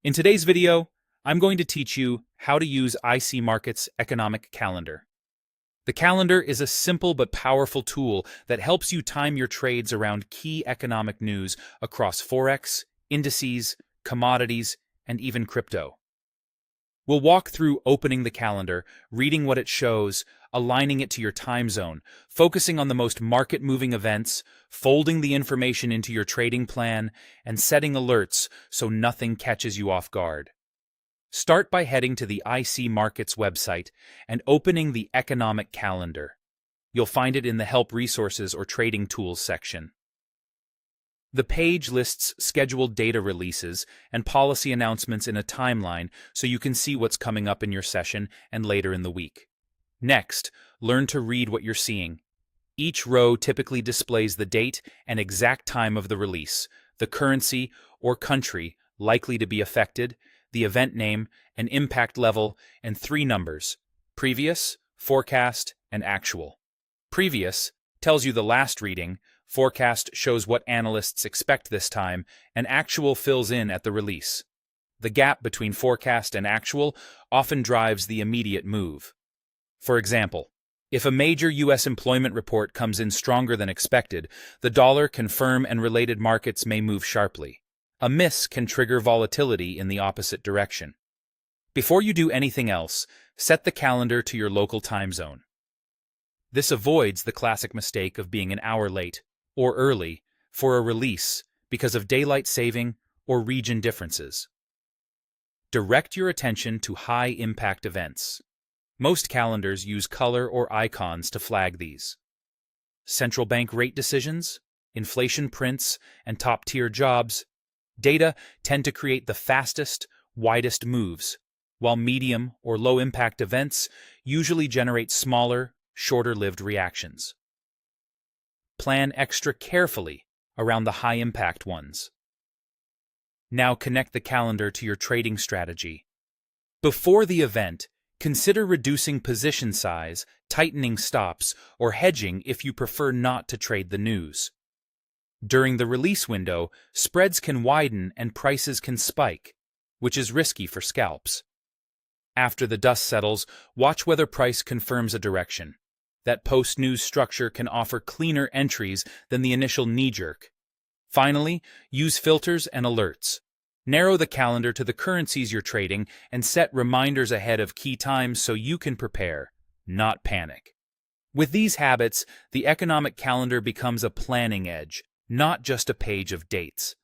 In today's video, I'm going to teach you how to use IC Markets Economic Calendar. The calendar is a simple but powerful tool that helps you time your trades around key economic news across Forex, indices, commodities, and even crypto. We'll walk through opening the calendar, reading what it shows, aligning it to your time zone, focusing on the most market-moving events, folding the information into your trading plan, and setting alerts so nothing catches you off guard. Start by heading to the IC Markets website and opening the Economic Calendar. You'll find it in the Help Resources or Trading Tools section. The page lists scheduled data releases and policy announcements in a timeline so you can see what's coming up in your session and later in the week. Next, learn to read what you're seeing. Each row typically displays the date and exact time of the release, the currency or country likely to be affected, the event name, an impact level, and 3 numbers: previous, forecast, and actual. Previous tells you the last reading, forecast shows what analysts expect this time, and actual fills in at the release. The gap between forecast and actual often drives the immediate move. For example, if a major U.S. employment report comes in stronger than expected, the dollar can firm and related markets may move sharply. A miss can trigger volatility in the opposite direction. Before you do anything else, set the calendar to your local time zone. This avoids the classic mistake of being an hour late or early for a release because of daylight saving or region differences. Direct your attention to high-impact events. Most calendars use color or icons to flag these. Central bank rate decisions, inflation prints, and top-tier jobs data tend to create the fastest, widest moves, while medium or low-impact events usually generate smaller, shorter-lived reactions. Plan extra carefully around the high-impact ones. Now connect the calendar to your trading strategy. Before the event, consider reducing position size, tightening stops, or hedging if you prefer not to trade the news. During the release window, spreads can widen and prices can spike, which is risky for scalps. After the dust settles, watch whether price confirms a direction. That post-news structure can offer cleaner entries than the initial knee-jerk. Finally, use filters and alerts. Narrow the calendar to the currencies you're trading and set reminders ahead of key times so you can prepare, not panic. With these habits, the economic calendar becomes a planning edge, not just a page of dates.